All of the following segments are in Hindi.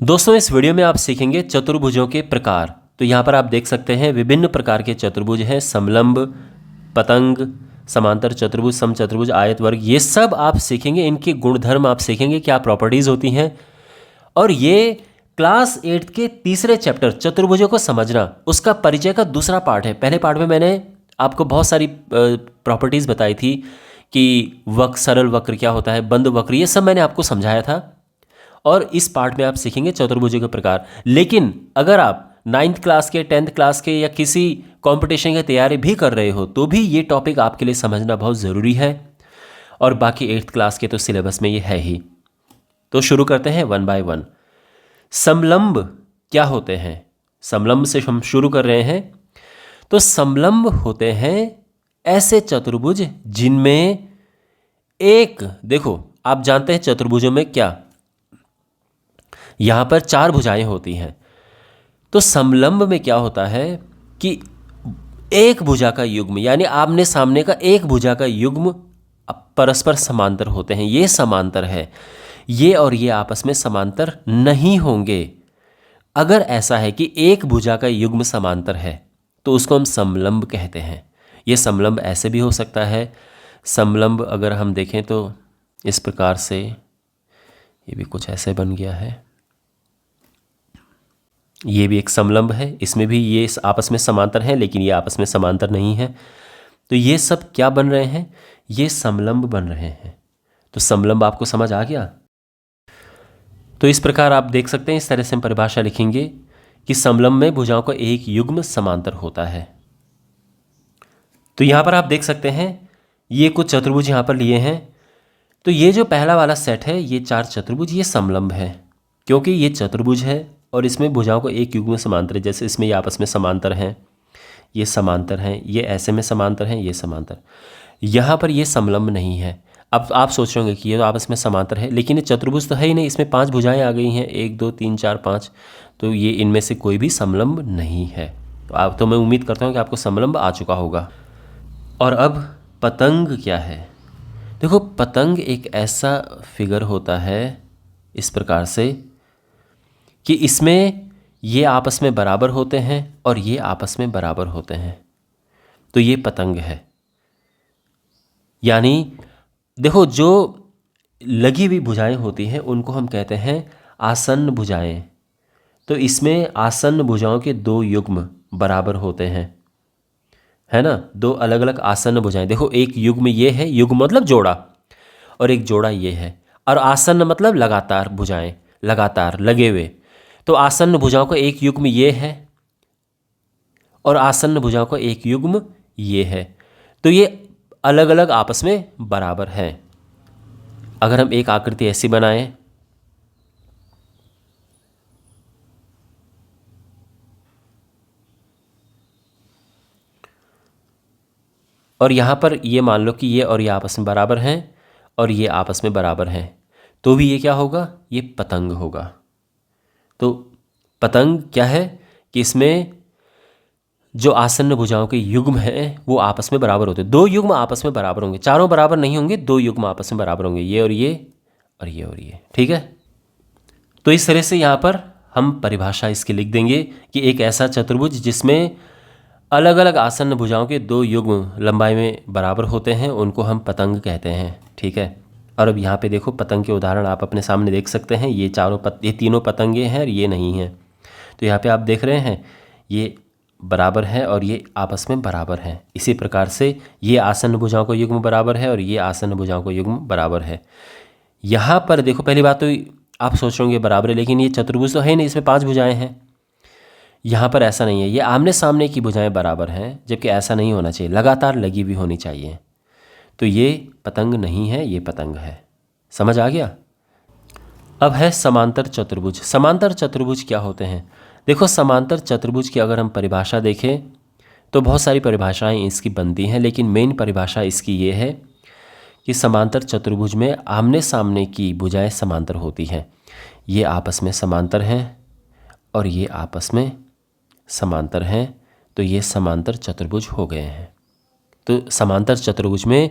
दोस्तों इस वीडियो में आप सीखेंगे चतुर्भुजों के प्रकार। तो यहाँ पर आप देख सकते हैं विभिन्न प्रकार के चतुर्भुज हैं, समलंब, पतंग, समांतर चतुर्भुज, समचतुर्भुज, आयत, वर्ग। ये सब आप सीखेंगे, इनके गुणधर्म आप सीखेंगे, क्या प्रॉपर्टीज़ होती हैं। और ये क्लास 8 के तीसरे चैप्टर चतुर्भुजों को समझना, उसका परिचय का दूसरा पार्ट है। पहले पार्ट में मैंने आपको बहुत सारी प्रॉपर्टीज़ बताई थी कि वक्र, सरल वक्र क्या होता है, बंद वक्र, ये सब मैंने आपको समझाया था। और इस पार्ट में आप सीखेंगे चतुर्भुजों के प्रकार। लेकिन अगर आप 9th क्लास के, 10th क्लास के या किसी कंपटीशन की तैयारी भी कर रहे हो तो भी ये टॉपिक आपके लिए समझना बहुत ज़रूरी है। और बाकी 8th क्लास के तो सिलेबस में ये है ही। तो शुरू करते हैं 1 बाय 1। समलंब क्या होते हैं? समलंब से हम शुरू कर रहे हैं। तो समलंब होते हैं ऐसे चतुर्भुज जिनमें एक, देखो आप जानते हैं चतुर्भुजों में क्या, यहाँ पर 4 भुजाएं होती हैं। तो समलंब में क्या होता है कि एक भुजा का युग्म, यानी आमने सामने का एक भुजा का युग्म परस्पर समांतर होते हैं। ये समांतर है, ये और ये आपस में समांतर नहीं होंगे। अगर ऐसा है कि एक भुजा का युग्म समांतर है तो उसको हम समलंब कहते हैं। ये समलंब ऐसे भी हो सकता है। समलंब अगर हम देखें तो इस प्रकार से, ये भी कुछ ऐसे बन गया है। ये भी एक समलंब है, इसमें भी ये आपस में समांतर हैं लेकिन ये आपस में समांतर नहीं है। तो ये सब क्या बन रहे हैं? ये समलंब बन रहे हैं। तो समलंब आपको समझ आ गया? तो इस प्रकार आप देख सकते हैं, इस तरह से हम परिभाषा लिखेंगे कि समलंब में भुजाओं का एक युग्म समांतर होता है। तो यहाँ पर आप देख सकते हैं ये कुछ चतुर्भुज यहाँ पर लिए हैं। तो ये जो पहला वाला सेट है, ये 4 चतुर्भुज, ये समलंब है क्योंकि ये चतुर्भुज है और इसमें भुजाओं को एक युग्म समांतर है। जैसे इसमें ये आपस में समांतर हैं, ये समांतर हैं, ये ऐसे में समांतर हैं, ये समांतर। यहाँ पर ये समलंब नहीं है। अब आप सोच रहे होंगे कि ये तो आपस में समांतर है, लेकिन ये चतुर्भुज तो है ही नहीं, इसमें 5 भुजाएं आ गई हैं, 1 2 3 4 5। तो ये इनमें से कोई भी समलंब नहीं है। तो मैं उम्मीद करता हूँ कि आपको समलंब आ चुका होगा। और अब पतंग क्या है? देखो, पतंग एक ऐसा फिगर होता है इस प्रकार से कि इसमें ये आपस में बराबर होते हैं और ये आपस में बराबर होते हैं। तो ये पतंग है। यानी देखो, जो लगी हुई भुजाएं होती हैं उनको हम कहते हैं आसन्न भुजाएं। तो इसमें आसन्न भुजाओं के 2 युग्म बराबर होते हैं, है ना। 2 अलग अलग आसन्न भुजाएं। देखो, एक युग्म ये है, युग्म मतलब जोड़ा, और एक जोड़ा ये है। और आसन्न मतलब लगातार भुजाएं, लगातार लगे हुए। तो आसन्न भुजाओं का एक युग्म ये है और आसन्न भुजाओं का एक युग्म ये है। तो ये अलग अलग आपस में बराबर हैं। अगर हम एक आकृति ऐसी बनाएं, और यहाँ पर ये मान लो कि ये और ये आपस में बराबर हैं और ये आपस में बराबर हैं, तो भी ये क्या होगा? ये पतंग होगा। तो पतंग क्या है कि इसमें जो आसन्न भुजाओं के युग्म हैं वो आपस में बराबर होते हैं। 2 युग्म आपस में बराबर होंगे, चारों बराबर नहीं होंगे, 2 युग्म आपस में बराबर होंगे, ये और ये और ये और ये। ठीक है। तो इस तरह से यहाँ पर हम परिभाषा इसकी लिख देंगे कि एक ऐसा चतुर्भुज जिसमें अलग अलग आसन्न भुजाओं के 2 युग्म लंबाई में बराबर होते हैं, उनको हम पतंग कहते हैं। ठीक है। और अब यहाँ पे देखो, पतंग के उदाहरण आप अपने सामने देख सकते हैं। ये ये तीनों पतंगे हैं और ये नहीं हैं। तो यहाँ पे आप देख रहे हैं ये बराबर है और ये आपस में बराबर हैं। इसी प्रकार से ये आसन्न भुजाओं का युग्म बराबर है और ये आसन्न भुजाओं का युग्म बराबर है। यहाँ पर देखो, पहली बात तो आप सोच रहे होंगे बराबर है, लेकिन ये चतुर्भुज तो है नहीं, इसमें 5 भुजाएं हैं। यहाँ पर ऐसा नहीं है, ये आमने सामने की भुजाएं बराबर हैं, जबकि ऐसा नहीं होना चाहिए, लगातार लगी हुई होनी चाहिए। तो ये पतंग नहीं है, ये पतंग है। समझ आ गया? अब है समांतर चतुर्भुज। समांतर चतुर्भुज क्या होते हैं? देखो, समांतर चतुर्भुज की अगर हम परिभाषा देखें तो बहुत सारी परिभाषाएं इसकी बनती हैं, लेकिन मेन परिभाषा इसकी ये है कि समांतर चतुर्भुज में आमने सामने की भुजाएं समांतर होती हैं। ये आपस में समांतर हैं और ये आपस में समांतर हैं, तो ये समांतर चतुर्भुज हो गए हैं। तो समांतर चतुर्भुज में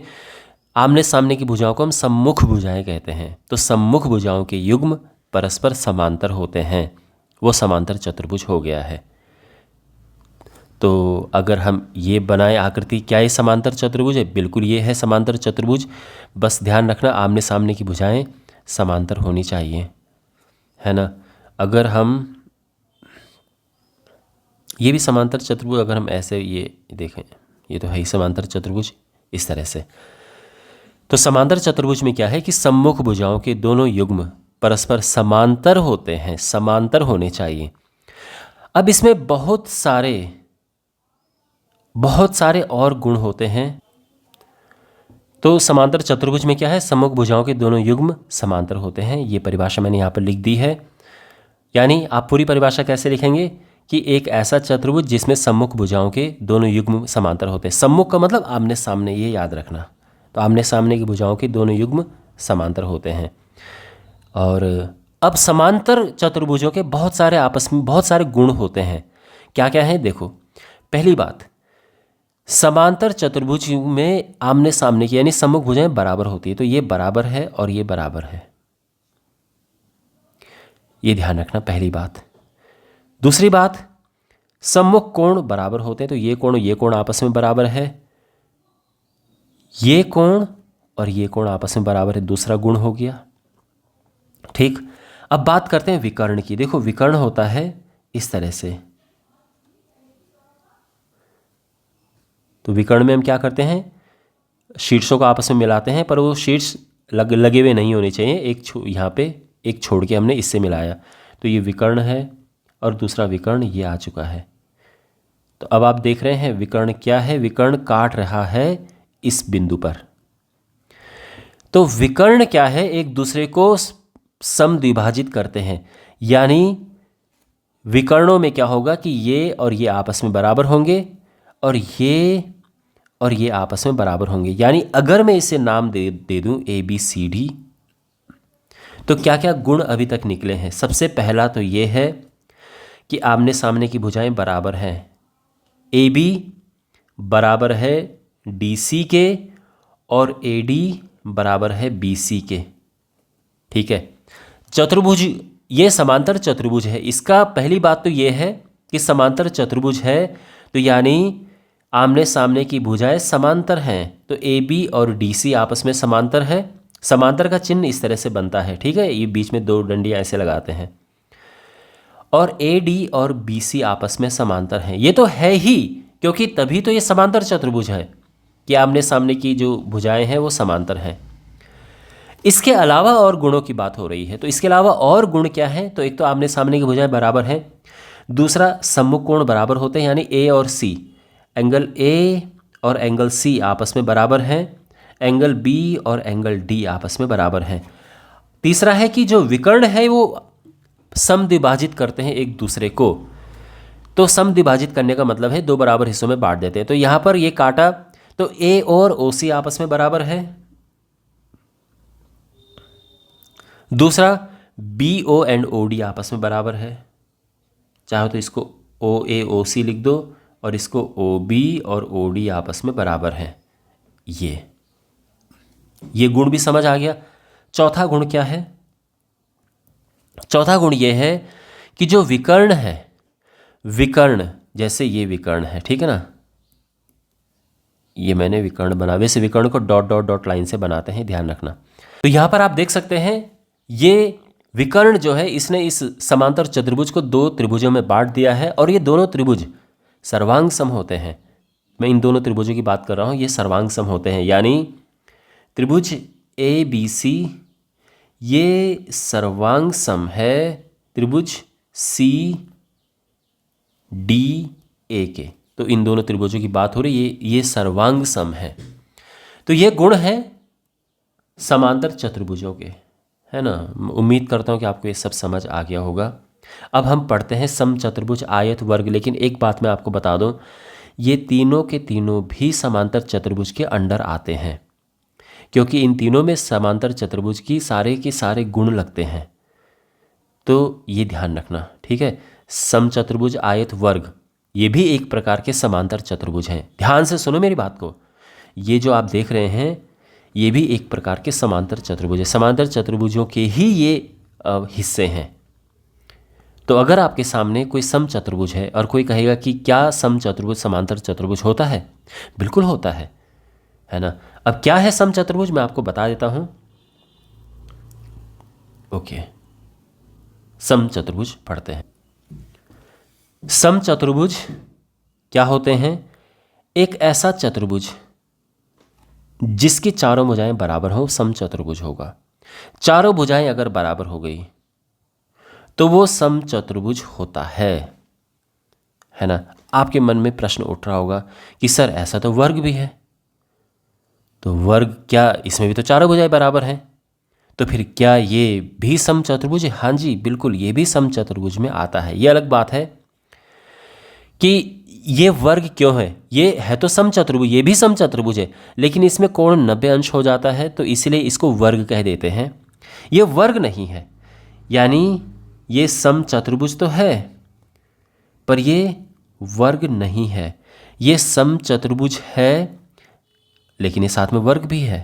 आमने सामने की भुजाओं को हम सम्मुख भुजाएं कहते हैं। तो सम्मुख भुजाओं के युग्म परस्पर समांतर होते हैं वो समांतर चतुर्भुज हो गया है। तो अगर हम ये बनाए आकृति, क्या ये समांतर चतुर्भुज है? बिल्कुल ये है समांतर चतुर्भुज। बस ध्यान रखना आमने सामने की भुजाएं समांतर होनी चाहिए, है ना। अगर हम ये भी समांतर चतुर्भुज, अगर हम ऐसे ये देखें, ये तो है ही समांतर चतुर्भुज इस तरह से। तो समांतर चतुर्भुज में क्या है कि सम्मुख भुजाओं के दोनों युग्म परस्पर समांतर होते हैं, समांतर होने चाहिए। अब इसमें बहुत सारे और गुण होते हैं। तो समांतर चतुर्भुज में क्या है? सम्मुख भुजाओं के दोनों युग्म समांतर होते हैं। ये परिभाषा मैंने यहाँ पर लिख दी है। यानी आप पूरी परिभाषा कैसे लिखेंगे कि एक ऐसा चतुर्भुज जिसमें सम्मुख भुजाओं के दोनों युग्म समांतर होते हैं। सम्मुख का मतलब आमने सामने, ये याद रखना। तो आमने सामने की भुजाओं के दोनों युग्म समांतर होते हैं। और अब समांतर चतुर्भुजों के बहुत सारे आपस में बहुत सारे गुण होते हैं। क्या क्या है? देखो, पहली बात, समांतर चतुर्भुज में आमने सामने की यानी सम्मुख भुजाएं बराबर होती है। तो ये बराबर है और ये बराबर है, ये ध्यान रखना, पहली बात। दूसरी बात, सम्मुख कोण बराबर होते हैं। तो ये कोण आपस में बराबर है, ये कोण और ये कोण आपस में बराबर है, दूसरा गुण हो गया। ठीक, अब बात करते हैं विकर्ण की। देखो, विकर्ण होता है इस तरह से। तो विकर्ण में हम क्या करते हैं? शीर्षों को आपस में मिलाते हैं, पर वो शीर्ष लगे हुए नहीं होने चाहिए। यहाँ पे एक छोड़ के हमने इससे मिलाया, तो ये विकर्ण है और दूसरा विकर्ण ये आ चुका है। तो अब आप देख रहे हैं विकर्ण क्या है? विकर्ण काट रहा है इस बिंदु पर। तो विकर्ण क्या है? एक दूसरे को समद्विभाजित करते हैं। यानी विकर्णों में क्या होगा कि ये और ये आपस में बराबर होंगे और ये आपस में बराबर होंगे। यानी अगर मैं इसे नाम दे दूं ABCD, तो क्या क्या गुण अभी तक निकले हैं? सबसे पहला तो ये है कि आमने सामने की भुजाएं बराबर हैं। AB बराबर है DC के और AD बराबर है BC के। ठीक है, चतुर्भुज, ये समांतर चतुर्भुज है। इसका पहली बात तो ये है कि समांतर चतुर्भुज है, तो यानी आमने सामने की भुजाएं समांतर हैं। तो AB और DC आपस में समांतर है। समांतर का चिन्ह इस तरह से बनता है, ठीक है, ये बीच में दो डंडियां ऐसे लगाते हैं। और AD और BC आपस में समांतर हैं। ये तो है ही, क्योंकि तभी तो ये समांतर चतुर्भुज है कि आमने सामने की जो भुजाएं हैं वो समांतर हैं। इसके अलावा और गुणों की बात हो रही है। तो इसके अलावा और गुण क्या है? तो एक तो आमने सामने की भुजाएं बराबर हैं, दूसरा सम्मुख कोण बराबर होते हैं, यानी A और C, एंगल A और एंगल C आपस में बराबर हैं, एंगल B और एंगल D आपस में बराबर हैं। तीसरा है कि जो विकर्ण है वो समद्विभाजित करते हैं एक दूसरे को। तो समद्विभाजित करने का मतलब है दो बराबर हिस्सों में बांट देते हैं। तो यहाँ पर ये काटा, तो A और OC आपस में बराबर है। दूसरा BO एंड OD आपस में बराबर है। चाहो तो इसको OA-OC लिख दो और इसको OB और OD आपस में बराबर है। ये गुण भी समझ आ गया। चौथा गुण क्या है? चौथा गुण ये है कि जो विकर्ण है, विकर्ण जैसे ये विकर्ण है, ठीक है ना, ये मैंने विकर्ण बना, वैसे विकर्ण co dot dot dot line से बनाते हैं, ध्यान रखना। तो यहां पर आप देख सकते हैं ये विकर्ण जो है इसने इस समांतर चतुर्भुज को दो त्रिभुजों में बांट दिया है और ये दोनों त्रिभुज सर्वांग सम होते हैं। मैं इन दोनों त्रिभुजों की बात कर रहा हूं, ये सर्वांग सम होते हैं। यानी त्रिभुज ABC ये सर्वांग सम है त्रिभुज CDA के। तो इन दोनों त्रिभुजों की बात हो रही है, ये सर्वांग सम है। तो ये गुण है समांतर चतुर्भुजों के, है ना। उम्मीद करता हूँ कि आपको ये सब समझ आ गया होगा। अब हम पढ़ते हैं समचतुर्भुज, आयत, वर्ग। लेकिन एक बात मैं आपको बता दूं, ये तीनों के तीनों भी समांतर चतुर्भुज के अंडर आते हैं, क्योंकि इन तीनों में समांतर चतुर्भुज की सारे के सारे गुण लगते हैं। तो ये ध्यान रखना, ठीक है। समचतुर्भुज, आयत, वर्ग ये भी एक प्रकार के समांतर चतुर्भुज हैं। ध्यान से सुनो मेरी बात को, ये जो आप देख रहे हैं ये भी एक प्रकार के समांतर चतुर्भुज है। समांतर चतुर्भुजों के ही ये हिस्से हैं। तो अगर आपके सामने कोई समचतुर्भुज है और कोई कहेगा कि क्या समचतुर्भुज समांतर चतुर्भुज होता है, बिल्कुल होता है ना। अब क्या है समचतुर्भुज, मैं आपको बता देता हूं। ओके, समचतुर्भुज पढ़ते हैं। समचतुर्भुज क्या होते हैं? एक ऐसा चतुर्भुज जिसकी चारों भुजाएं बराबर हो, समचतुर्भुज होगा। चारों भुजाएं अगर बराबर हो गई तो वो समचतुर्भुज होता है ना। आपके मन में प्रश्न उठ रहा होगा कि सर ऐसा तो वर्ग भी है, तो वर्ग क्या इसमें भी तो चारों भुजाएं बराबर हैं, तो फिर क्या ये भी समचतुर्भुज है? हाँ जी बिल्कुल, ये भी समचतुर्भुज में आता है। ये अलग बात है कि ये वर्ग क्यों है। ये है तो समचतुर्भुज, ये भी समचतुर्भुज है, लेकिन इसमें कोण 90 अंश हो जाता है, तो इसलिए इसको वर्ग कह देते हैं। ये वर्ग नहीं है, यानी ये समचतुर्भुज तो है पर ये वर्ग नहीं है। ये समचतुर्भुज है लेकिन ये साथ में वर्ग भी है।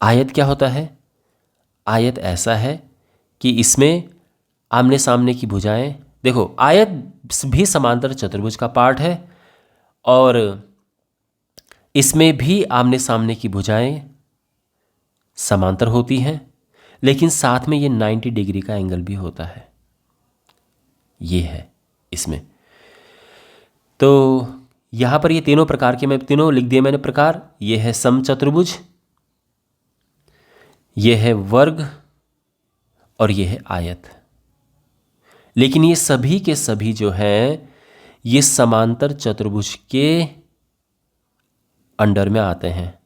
आयत क्या होता है? आयत ऐसा है कि इसमें आमने सामने की भुजाएं, देखो आयत भी समांतर चतुर्भुज का पार्ट है और इसमें भी आमने सामने की भुजाएं समांतर होती हैं, लेकिन साथ में ये 90 डिग्री का एंगल भी होता है। ये है इसमें। तो यहां पर ये तीनों प्रकार के, मैं तीनों लिख दिए मैंने प्रकार। ये है समचतुर्भुज, ये है वर्ग और ये है आयत। लेकिन ये सभी के सभी जो हैं ये समांतर चतुर्भुज के अंडर में आते हैं।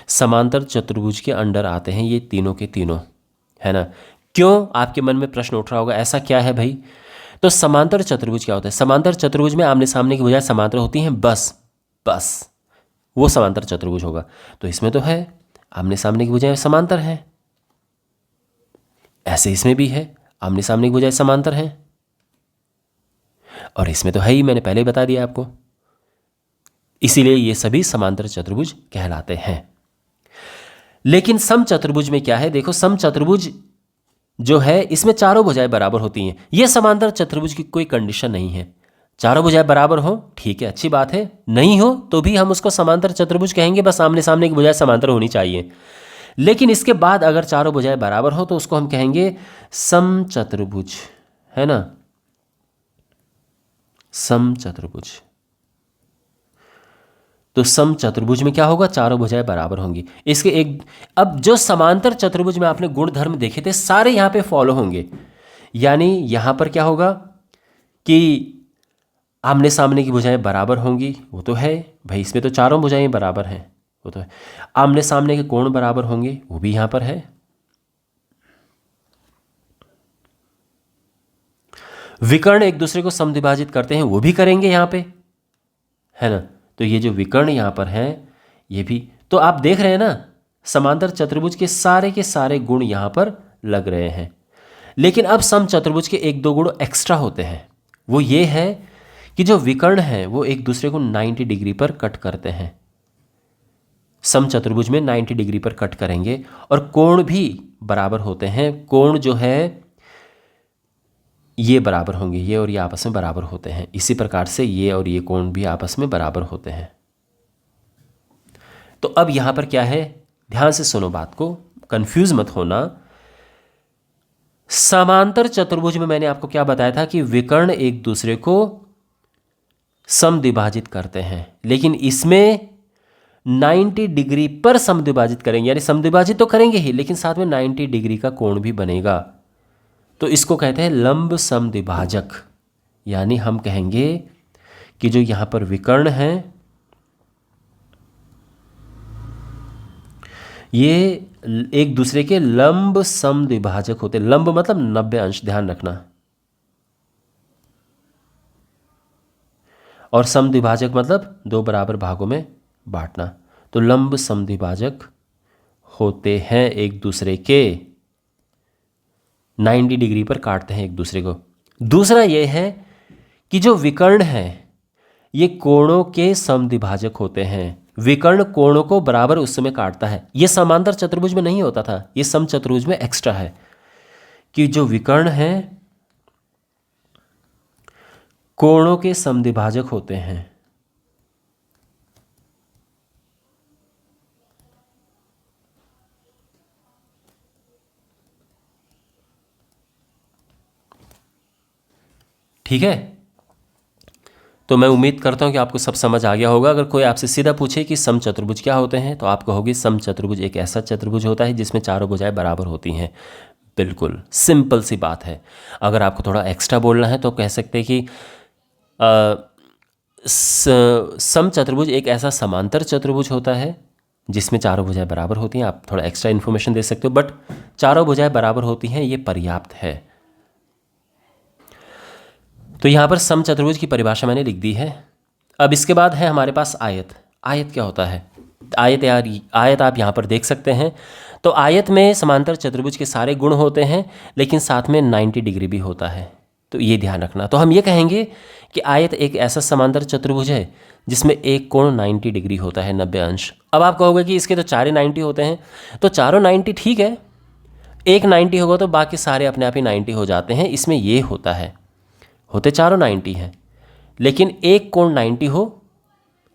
समांतर चतुर्भुज के अंडर आते हैं ये तीनों के तीनों, है ना। क्यों, आपके मन में प्रश्न उठ रहा होगा ऐसा क्या है भाई? तो समांतर चतुर्भुज क्या होता है? समांतर चतुर्भुज में आमने सामने की भुजाएं समांतर होती हैं, बस वो समांतर चतुर्भुज होगा। तो इसमें तो है आमने सामने की भुजाएं समांतर हैं, ऐसे इसमें भी है आमने सामने की भुजाएं समांतर हैं, और इसमें तो है ही, मैंने पहले ही बता दिया आपको। इसीलिए ये सभी समांतर चतुर्भुज कहलाते हैं। लेकिन समचतुर्भुज में क्या है? देखो समचतुर्भुज जो है इसमें चारों भुजाएं बराबर होती हैं। यह समांतर चतुर्भुज की कोई कंडीशन नहीं है। चारों भुजाएं बराबर हो ठीक है, अच्छी बात है, नहीं हो तो भी हम उसको समांतर चतुर्भुज कहेंगे, बस आमने सामने की भुजाएं समांतर होनी चाहिए। लेकिन इसके बाद अगर चारों भुजाएं बराबर हो तो उसको हम कहेंगे समचतुर्भुज, है ना, समचतुर्भुज। तो समचतुर्भुज में क्या होगा? चारों भुजाएं बराबर होंगी। इसके एक, अब जो समांतर चतुर्भुज में आपने गुण धर्म देखे थे सारे यहां पे फॉलो होंगे। यानी यहां पर क्या होगा कि आमने सामने की भुजाएं बराबर होंगी, वो तो है भाई, इसमें तो चारों भुजाएं बराबर हैं, वो तो है। आमने सामने के कोण बराबर होंगे, वो भी यहां पर है। विकर्ण एक दूसरे को समद्विभाजित करते हैं, वो भी करेंगे यहां पे, है ना। तो ये जो विकर्ण यहां पर हैं ये भी, तो आप देख रहे हैं ना समांतर चतुर्भुज के सारे गुण यहां पर लग रहे हैं। लेकिन अब समचतुर्भुज के एक दो गुण एक्स्ट्रा होते हैं। वो ये है कि जो विकर्ण हैं वो एक दूसरे को 90 डिग्री पर कट करते हैं। समचतुर्भुज में 90 डिग्री पर कट करेंगे और कोण भी बराबर होते हैं। कोण जो है ये बराबर होंगे, ये और ये आपस में बराबर होते हैं। इसी प्रकार से ये और ये कोण भी आपस में बराबर होते हैं। तो अब यहां पर क्या है, ध्यान से सुनो बात को, कंफ्यूज मत होना। समांतर चतुर्भुज में मैंने आपको क्या बताया था कि विकर्ण एक दूसरे को समद्विभाजित करते हैं, लेकिन इसमें 90 डिग्री पर समद्विभाजित करेंगे। यानी समद्विभाजित तो करेंगे ही, लेकिन साथ में 90 डिग्री का कोण भी बनेगा। तो इसको कहते हैं लंब समद्विभाजक। यानी हम कहेंगे कि जो यहां पर विकर्ण हैं ये एक दूसरे के लंब समद्विभाजक होते हैं। लंब मतलब 90 अंश, ध्यान रखना, और समद्विभाजक मतलब दो बराबर भागों में बांटना। तो लंब समद्विभाजक होते हैं एक दूसरे के, 90 डिग्री पर काटते हैं एक दूसरे को। दूसरा यह है कि जो विकर्ण है ये कोणों के समद्विभाजक होते हैं। विकर्ण कोणों को बराबर उस समय काटता है। ये समांतर चतुर्भुज में नहीं होता था, ये समचतुर्भुज में एक्स्ट्रा है कि जो विकर्ण हैं कोणों के समद्विभाजक होते हैं। ठीक है, तो मैं उम्मीद करता हूं कि आपको सब समझ आ गया होगा। अगर कोई आपसे सीधा पूछे कि समचतुर्भुज क्या होते हैं तो आप कहोगे समचतुर्भुज एक ऐसा चतुर्भुज होता है जिसमें चारों भुजाएं बराबर होती हैं। बिल्कुल सिंपल सी बात है। अगर आपको थोड़ा एक्स्ट्रा बोलना है तो कह सकते हैं कि समचतुर्भुज एक ऐसा समांतर चतुर्भुज होता है जिसमें चारों भुजाएं बराबर होती हैं। आप थोड़ा एक्स्ट्रा इन्फॉर्मेशन दे सकते हो, बट चारों भुजाएं बराबर होती हैं ये पर्याप्त है। तो यहाँ पर समचतुर्भुज की परिभाषा मैंने लिख दी है। अब इसके बाद है हमारे पास आयत। आयत क्या होता है? आयत आप यहाँ पर देख सकते हैं। तो आयत में समांतर चतुर्भुज के सारे गुण होते हैं, लेकिन साथ में 90 डिग्री भी होता है, तो ये ध्यान रखना। तो हम ये कहेंगे कि आयत एक ऐसा समांतर चतुर्भुज है जिसमें एक कोण 90 डिग्री होता है, 90 अंश। अब आप कहोगे कि इसके तो चारे 90 होते हैं, तो चारों 90 ठीक है, एक 90 होगा तो बाकी सारे अपने आप ही 90 हो जाते हैं। इसमें ये होता है, होते चारों 90 हैं, लेकिन एक कोण 90 हो।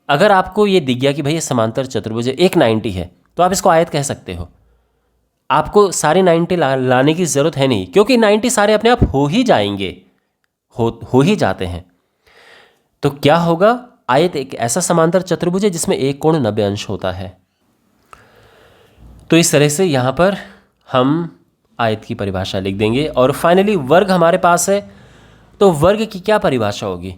अगर आपको ये दिख गया कि भाई ये समांतर चतुर्भुज है, एक 90 है, तो आप इसको आयत कह सकते हो। आपको सारे 90 लाने की ज़रूरत है नहीं, क्योंकि 90 सारे अपने आप हो ही जाएंगे, हो ही जाते हैं। तो क्या होगा? आयत एक ऐसा समांतर चतुर्भुज है जिसमें एक कोण 90 अंश होता है। तो इस तरह से यहाँ पर हम आयत की परिभाषा लिख देंगे। और फाइनली वर्ग हमारे पास है, तो वर्ग की क्या परिभाषा होगी?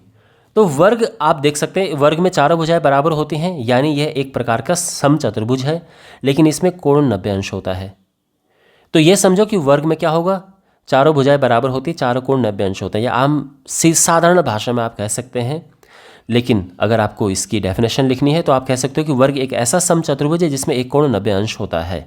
तो वर्ग आप देख सकते हैं, वर्ग में चारों भुजाएं बराबर होती हैं, यानी यह एक प्रकार का समचतुर्भुज है, लेकिन इसमें कोण 90 अंश होता है। तो ये समझो कि वर्ग में क्या होगा, चारों भुजाएं बराबर होती है, चारों कोण 90 अंश होता है। या आम साधारण भाषा में आप कह सकते हैं, लेकिन अगर आपको इसकी डेफिनेशन लिखनी है तो आप कह सकते हो कि वर्ग एक ऐसा समचतुर्भुज है जिसमें एक कोण 90 अंश होता है।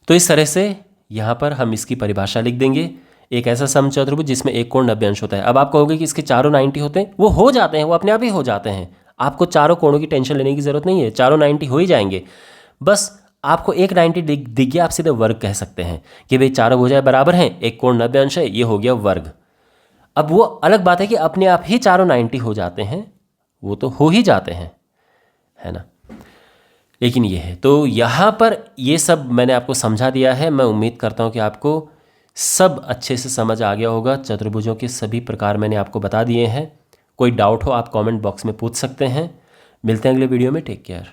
तो इस तरह से यहाँ पर हम इसकी परिभाषा लिख देंगे, एक ऐसा समचतुर्भुज जिसमें एक कोण 90 अंश होता है। अब आप कहोगे कि इसके चारों 90 होते हैं, वो हो जाते हैं, वो अपने आप ही हो जाते हैं। आपको चारों कोणों की टेंशन लेने की जरूरत नहीं है, चारों 90 हो ही जाएंगे। बस आपको एक 90 दिख गया, आप सीधे वर्ग कह सकते हैं कि भाई चारों भुजाएं बराबर हैं, एक कोण 90 अंश है, ये हो गया वर्ग। अब वो अलग बात है कि अपने आप ही चारों 90 हो जाते हैं, वो तो हो ही जाते हैं, है ना। लेकिन ये है, तो यहाँ पर ये सब मैंने आपको समझा दिया है। मैं उम्मीद करता हूँ कि आपको सब अच्छे से समझ आ गया होगा। चतुर्भुजों के सभी प्रकार मैंने आपको बता दिए हैं। कोई डाउट हो आप कमेंट बॉक्स में पूछ सकते हैं। मिलते हैं अगले वीडियो में। Take care.